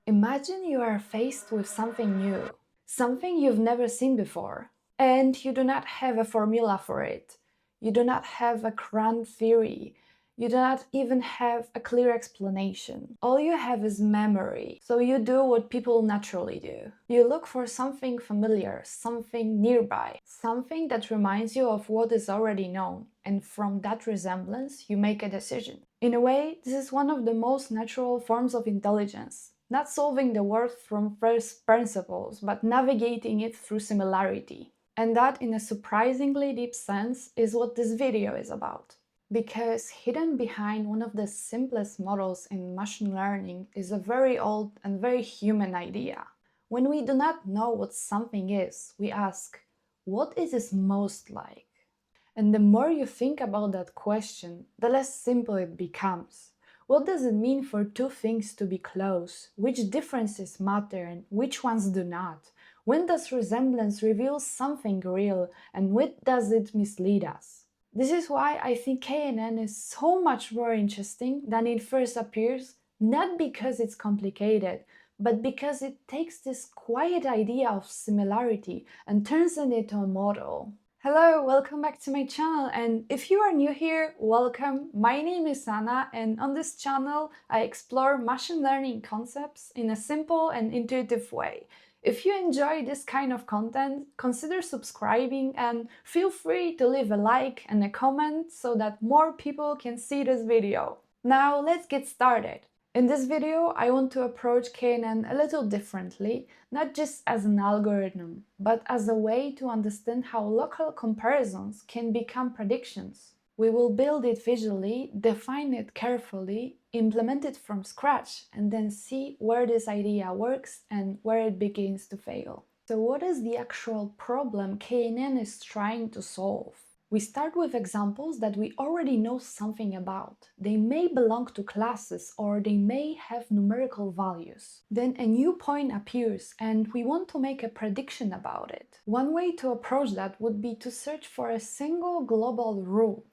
Imagine you are faced with something new, something you've never seen before, and you do not have a formula for it. You do not have a grand theory. You do not even have a clear explanation. All you have is memory, so you do what people naturally do. You look for something familiar, something nearby, something that reminds you of what is already known, and from that resemblance you make a decision. In a way, this is one of the most natural forms of intelligence. Not solving the world from first principles, but navigating it through similarity. And that, in a surprisingly deep sense, is what this video is about. Because hidden behind one of the simplest models in machine learning is a very old and very human idea. When we do not know what something is, we ask, what is it most like? And the more you think about that question, the less simple it becomes. What does it mean for two things to be close? Which differences matter and which ones do not? When does resemblance reveal something real and when does it mislead us? This is why I think KNN is so much more interesting than it first appears, not because it's complicated, but because it takes this quiet idea of similarity and turns it into a model. Hello, welcome back to my channel, and if you are new here, welcome. My name is Anna, and on this channel I explore machine learning concepts in a simple and intuitive way. If you enjoy this kind of content, consider subscribing and feel free to leave a like and a comment so that more people can see this video. Now let's get started. In this video, I want to approach KNN a little differently, not just as an algorithm, but as a way to understand how local comparisons can become predictions. We will build it visually, define it carefully, implement it from scratch, and then see where this idea works and where it begins to fail. So what is the actual problem KNN is trying to solve? We start with examples that we already know something about. They may belong to classes or they may have numerical values. Then a new point appears and we want to make a prediction about it. One way to approach that would be to search for a single global rule,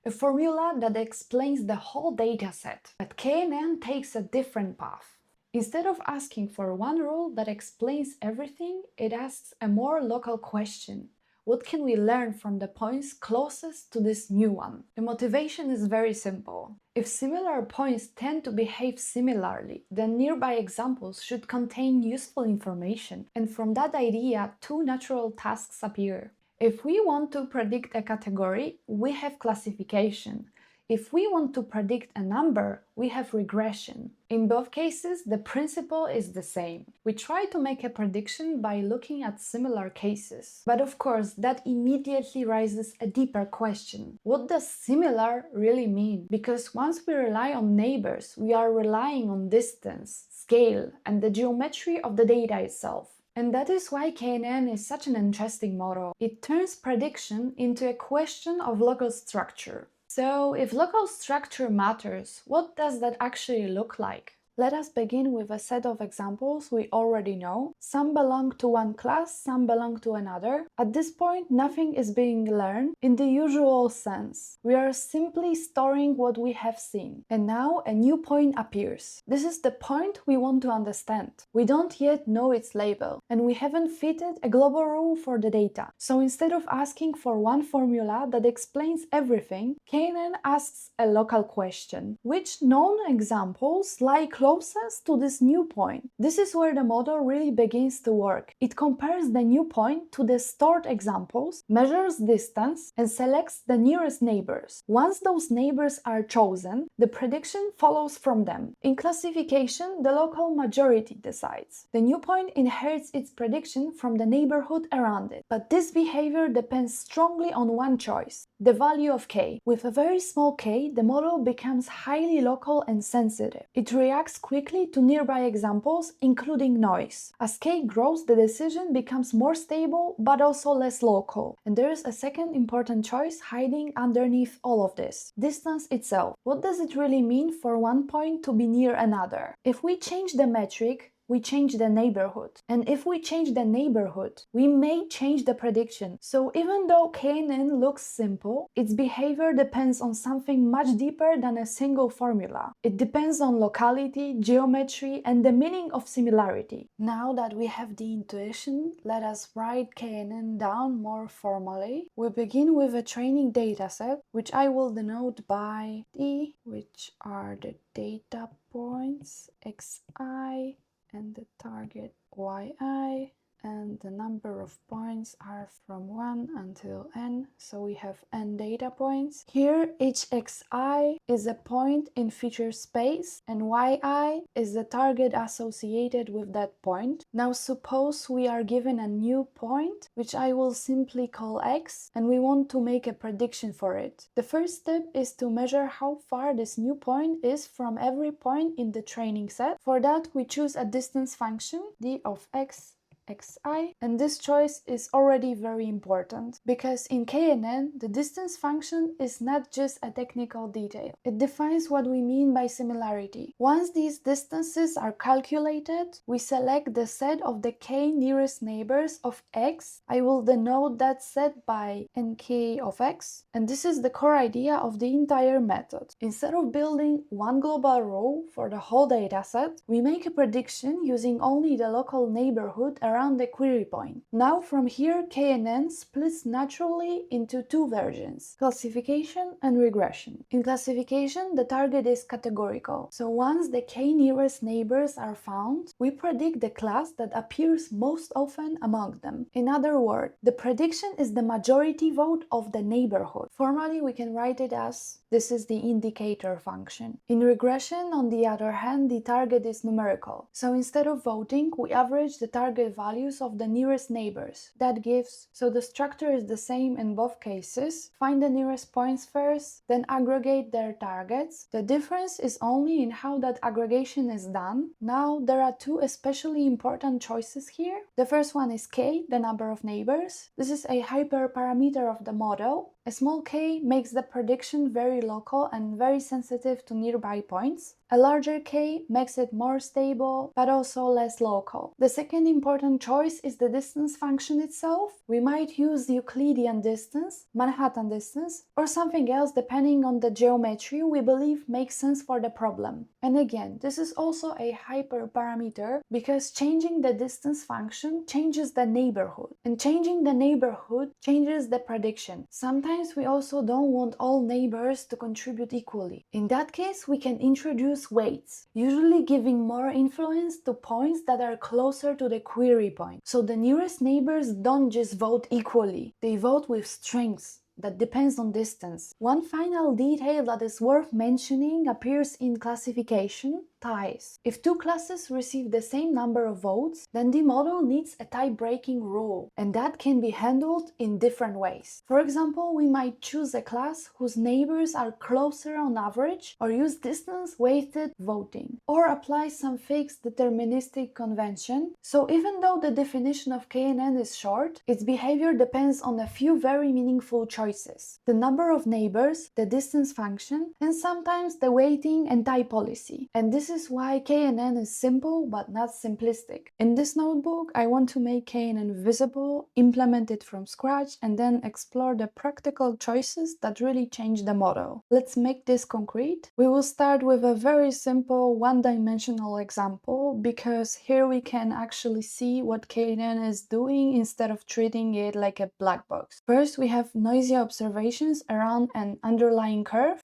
a formula that explains the whole dataset. But KNN takes a different path. Instead of asking for one rule that explains everything, it asks a more local question. What can we learn from the points closest to this new one? The motivation is very simple. If similar points tend to behave similarly, then nearby examples should contain useful information, and from that idea, two natural tasks appear. If we want to predict a category, we have classification. If we want to predict a number, we have regression. In both cases, the principle is the same. We try to make a prediction by looking at similar cases. But of course, that immediately raises a deeper question. What does similar really mean? Because once we rely on neighbors, we are relying on distance, scale, and the geometry of the data itself. And that is why KNN is such an interesting model. It turns prediction into a question of local structure. So, if local structure matters, what does that actually look like? Let us begin with a set of examples we already know. Some belong to one class, some belong to another. At this point, nothing is being learned in the usual sense. We are simply storing what we have seen. And now a new point appears. This is the point we want to understand. We don't yet know its label, and we haven't fitted a global rule for the data. So instead of asking for one formula that explains everything, KNN asks a local question. Which known examples lie closest to this new point? This is where the model really begins to work. It compares the new point to the stored examples, measures distance, and selects the nearest neighbors. Once those neighbors are chosen, the prediction follows from them. In classification, the local majority decides. The new point inherits its prediction from the neighborhood around it. But this behavior depends strongly on one choice, the value of k. With a very small k, the model becomes highly local and sensitive. It reacts quickly to nearby examples, including noise. As k grows, the decision becomes more stable, but also less local. And there is a second important choice hiding underneath all of this: distance itself. What does it really mean for one point to be near another? If we change the metric, we change the neighborhood. And if we change the neighborhood, we may change the prediction. So even though KNN looks simple, its behavior depends on something much deeper than a single formula. It depends on locality, geometry, and the meaning of similarity. Now that we have the intuition, let us write KNN down more formally. We begin with a training dataset, which I will denote by D, which are the data points xi and the target yi, and the number of points are from 1 until n, so we have n data points. Here each xi is a point in feature space and yi is the target associated with that point. Now suppose we are given a new point, which I will simply call x, and we want to make a prediction for it. The first step is to measure how far this new point is from every point in the training set. For that we choose a distance function, d of x xi, and this choice is already very important because in KNN the distance function is not just a technical detail. It defines what we mean by similarity. Once these distances are calculated, we select the set of the k nearest neighbors of x. I will denote that set by nk of x, and this is the core idea of the entire method. Instead of building one global rule for the whole dataset, we make a prediction using only the local neighborhood around the query point. Now from here KNN splits naturally into two versions, classification and regression. In classification the target is categorical, so once the k nearest neighbors are found, we predict the class that appears most often among them. In other words, the prediction is the majority vote of the neighborhood. Formally we can write it as this is the indicator function. In regression, on the other hand, the target is numerical. So instead of voting, we average the target values of the nearest neighbors. That gives, so the structure is the same in both cases. Find the nearest points first, then aggregate their targets. The difference is only in how that aggregation is done. Now there are two especially important choices here. The first one is k, the number of neighbors. This is a hyperparameter of the model. A small k makes the prediction very local and very sensitive to nearby points. A larger k makes it more stable, but also less local. The second important choice is the distance function itself. We might use the Euclidean distance, Manhattan distance, or something else depending on the geometry we believe makes sense for the problem. And again, this is also a hyperparameter because changing the distance function changes the neighborhood, and changing the neighborhood changes the prediction. Sometimes we also don't want all neighbors to contribute equally. In that case, we can introduce weights, usually giving more influence to points that are closer to the query point. So the nearest neighbors don't just vote equally, they vote with strengths that depends on distance. One final detail that is worth mentioning appears in classification: ties. If two classes receive the same number of votes, then the model needs a tie-breaking rule, and that can be handled in different ways. For example, we might choose a class whose neighbors are closer on average, or use distance-weighted voting, or apply some fixed deterministic convention. So even though the definition of KNN is short, its behavior depends on a few very meaningful choices: the number of neighbors, the distance function, and sometimes the weighting and tie policy. And this is why KNN is simple but not simplistic. In this notebook, I want to make KNN visible, implement it from scratch, and then explore the practical choices that really change the model. Let's make this concrete. We will start with a very simple one-dimensional example, because here we can actually see what KNN is doing instead of treating it like a black box. First, we have noisy observations around an underlying curve.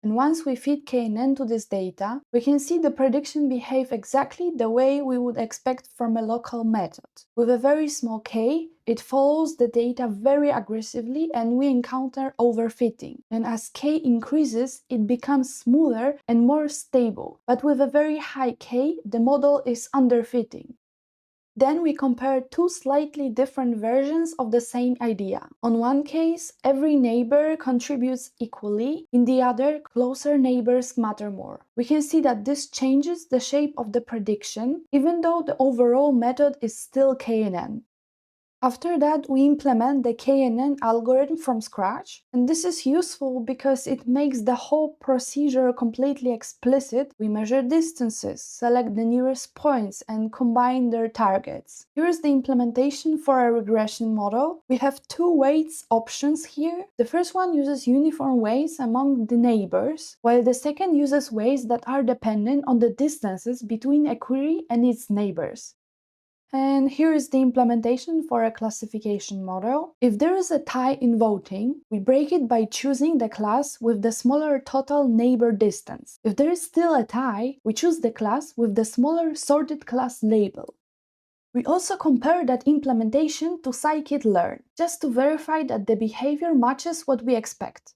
And once we feed KNN to this data, we can see the prediction behave exactly the way we would expect from a local method. With a very small k, it follows the data very aggressively and we encounter overfitting. And as k increases, it becomes smoother and more stable. But with a very high k, the model is underfitting. Then we compare two slightly different versions of the same idea. On one case, every neighbor contributes equally. In the other, closer neighbors matter more. We can see that this changes the shape of the prediction, even though the overall method is still KNN. After that, we implement the KNN algorithm from scratch, and this is useful because it makes the whole procedure completely explicit. We measure distances, select the nearest points, and combine their targets. Here's the implementation for a regression model. We have two weights options here. The first one uses uniform weights among the neighbors, while the second uses weights that are dependent on the distances between a query and its neighbors. And here is the implementation for a classification model. If there is a tie in voting, we break it by choosing the class with the smaller total neighbor distance. If there is still a tie, we choose the class with the smaller sorted class label. We also compare that implementation to scikit-learn, just to verify that the behavior matches what we expect.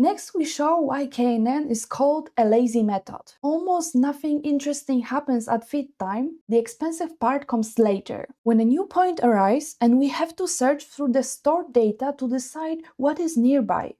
Next, we show why KNN is called a lazy method. Almost nothing interesting happens at feed time. The expensive part comes later, when a new point arises and we have to search through the stored data to decide what is nearby.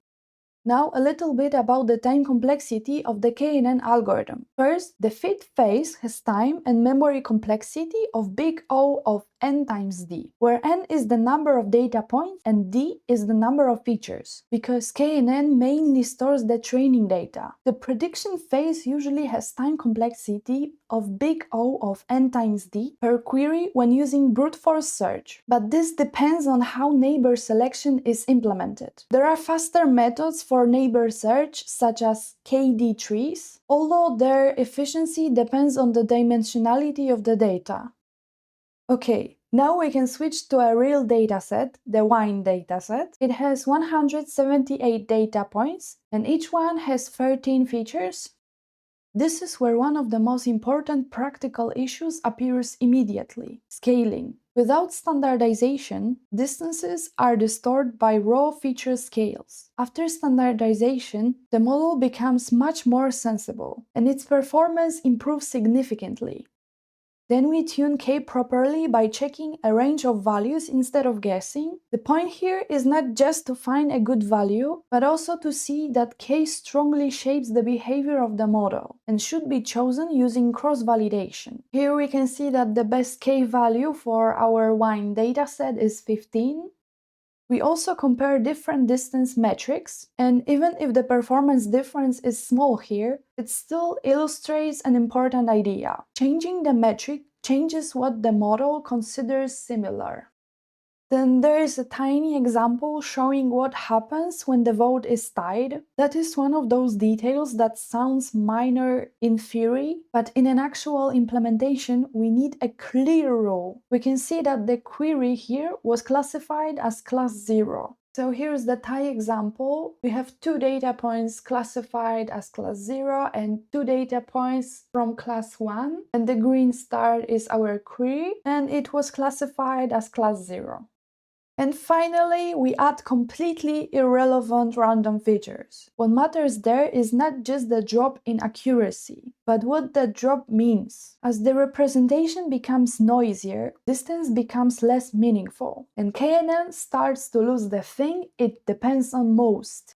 Now, a little bit about the time complexity of the KNN algorithm. First, the feed phase has time and memory complexity of big O of n times d, where n is the number of data points and d is the number of features, because KNN mainly stores the training data. The prediction phase usually has time complexity of big O of n times d per query when using brute force search, but this depends on how neighbor selection is implemented. There are faster methods for neighbor search, such as KD trees, although their efficiency depends on the dimensionality of the data. Okay, now we can switch to a real dataset, the wine dataset. It has 178 data points, and each one has 13 features. This is where one of the most important practical issues appears immediately: scaling. Without standardization, distances are distorted by raw feature scales. After standardization, the model becomes much more sensible, and its performance improves significantly. Then we tune K properly by checking a range of values instead of guessing. The point here is not just to find a good value, but also to see that K strongly shapes the behavior of the model and should be chosen using cross-validation. Here we can see that the best K value for our wine dataset is 15. We also compare different distance metrics, and even if the performance difference is small here, it still illustrates an important idea. Changing the metric changes what the model considers similar. Then there is a tiny example showing what happens when the vote is tied. That is one of those details that sounds minor in theory, but in an actual implementation we need a clear rule. We can see that the query here was classified as class 0. So here's the tie example. We have two data points classified as class 0 and two data points from class 1, and the green star is our query, and it was classified as class 0. And finally, we add completely irrelevant random features. What matters there is not just the drop in accuracy, but what the drop means. As the representation becomes noisier, distance becomes less meaningful, and KNN starts to lose the thing it depends on most.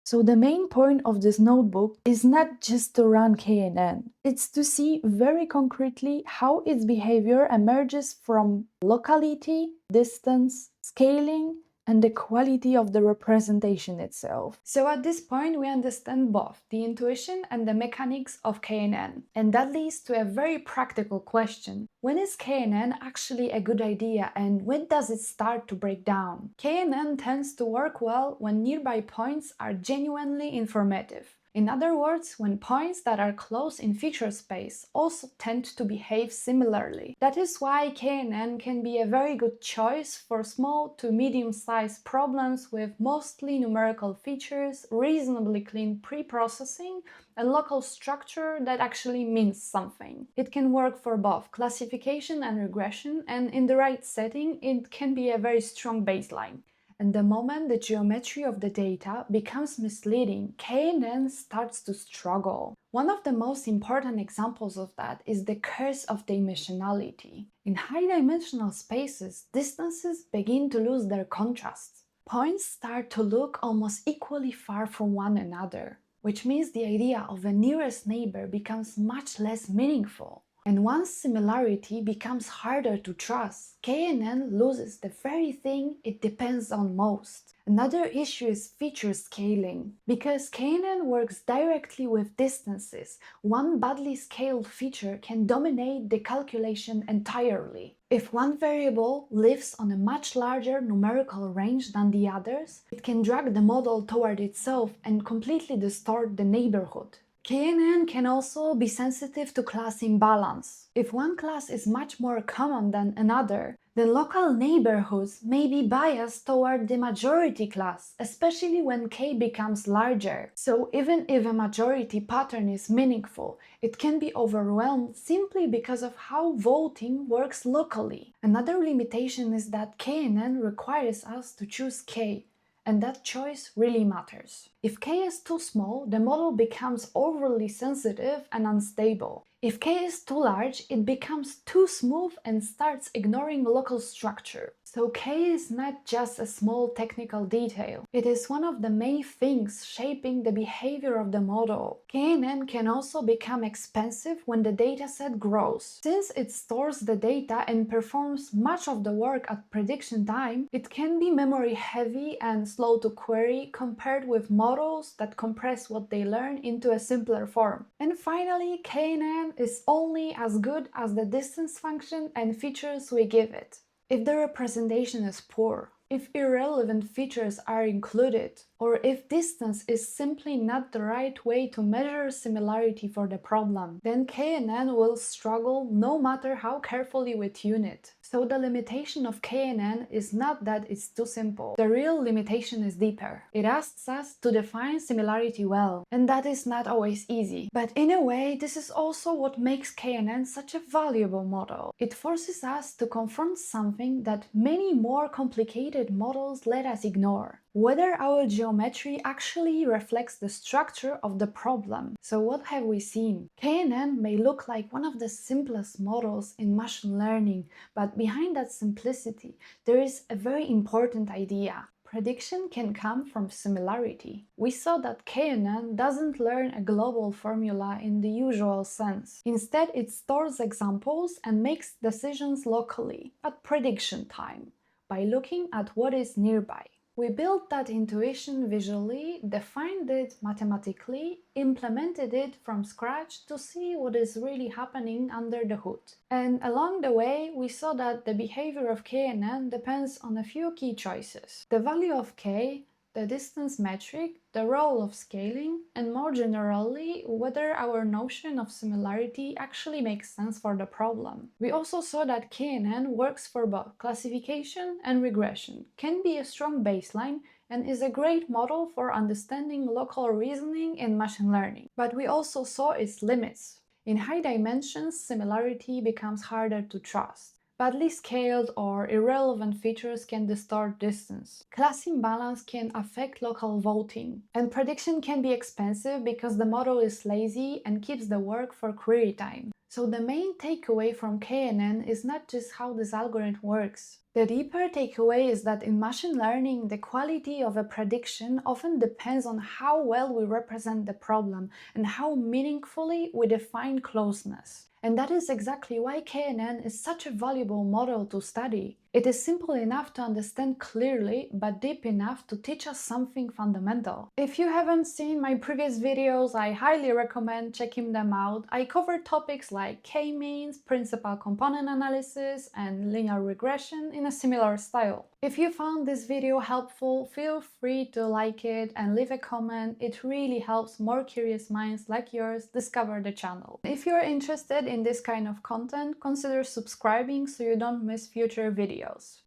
So the main point of this notebook is not just to run KNN, it's to see very concretely how its behavior emerges from locality, distance, scaling, and the quality of the representation itself. So at this point we understand both the intuition and the mechanics of KNN. And that leads to a very practical question. When is KNN actually a good idea, and when does it start to break down? KNN tends to work well when nearby points are genuinely informative. In other words, when points that are close in feature space also tend to behave similarly. That is why KNN can be a very good choice for small to medium-sized problems with mostly numerical features, reasonably clean pre-processing, and local structure that actually means something. It can work for both classification and regression, and in the right setting, it can be a very strong baseline. And the moment the geometry of the data becomes misleading, KNN starts to struggle. One of the most important examples of that is the curse of dimensionality. In high-dimensional spaces, distances begin to lose their contrasts. Points start to look almost equally far from one another, which means the idea of a nearest neighbor becomes much less meaningful. And once similarity becomes harder to trust, KNN loses the very thing it depends on most. Another issue is feature scaling. Because KNN works directly with distances, one badly scaled feature can dominate the calculation entirely. If one variable lives on a much larger numerical range than the others, it can drag the model toward itself and completely distort the neighborhood. KNN can also be sensitive to class imbalance. If one class is much more common than another, then local neighborhoods may be biased toward the majority class, especially when K becomes larger. So even if a majority pattern is meaningful, it can be overwhelmed simply because of how voting works locally. Another limitation is that KNN requires us to choose K, and that choice really matters. If K is too small, the model becomes overly sensitive and unstable. If K is too large, it becomes too smooth and starts ignoring local structure. So K is not just a small technical detail. It is one of the main things shaping the behavior of the model. KNN can also become expensive when the dataset grows. Since it stores the data and performs much of the work at prediction time, it can be memory heavy and slow to query compared with models that compress what they learn into a simpler form. And finally, KNN is only as good as the distance function and features we give it. If the representation is poor, if irrelevant features are included, or if distance is simply not the right way to measure similarity for the problem, then KNN will struggle no matter how carefully we tune it. So the limitation of KNN is not that it's too simple. The real limitation is deeper. It asks us to define similarity well, and that is not always easy. But in a way, this is also what makes KNN such a valuable model. It forces us to confront something that many more complicated models let us ignore: whether our geometry actually reflects the structure of the problem. So what have we seen? KNN may look like one of the simplest models in machine learning, but behind that simplicity, there is a very important idea. Prediction can come from similarity. We saw that KNN doesn't learn a global formula in the usual sense. Instead, it stores examples and makes decisions locally, at prediction time, by looking at what is nearby. We built that intuition visually, defined it mathematically, implemented it from scratch to see what is really happening under the hood. And along the way, we saw that the behavior of KNN depends on a few key choices: the value of K, the distance metric, the role of scaling, and more generally, whether our notion of similarity actually makes sense for the problem. We also saw that KNN works for both classification and regression, can be a strong baseline, and is a great model for understanding local reasoning in machine learning. But we also saw its limits. In high dimensions, similarity becomes harder to trust. Badly scaled or irrelevant features can distort distance. Class imbalance can affect local voting. And prediction can be expensive because the model is lazy and keeps the work for query time. So the main takeaway from KNN is not just how this algorithm works. The deeper takeaway is that in machine learning, the quality of a prediction often depends on how well we represent the problem and how meaningfully we define closeness. And that is exactly why KNN is such a valuable model to study. It is simple enough to understand clearly, but deep enough to teach us something fundamental. If you haven't seen my previous videos, I highly recommend checking them out. I cover topics like k-means, principal component analysis, and linear regression in a similar style. If you found this video helpful, feel free to like it and leave a comment. It really helps more curious minds like yours discover the channel. If you're interested in this kind of content, consider subscribing so you don't miss future videos.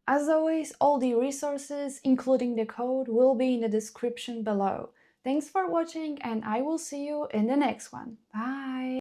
As always, all the resources, including the code, will be in the description below. Thanks for watching, and I will see you in the next one. Bye!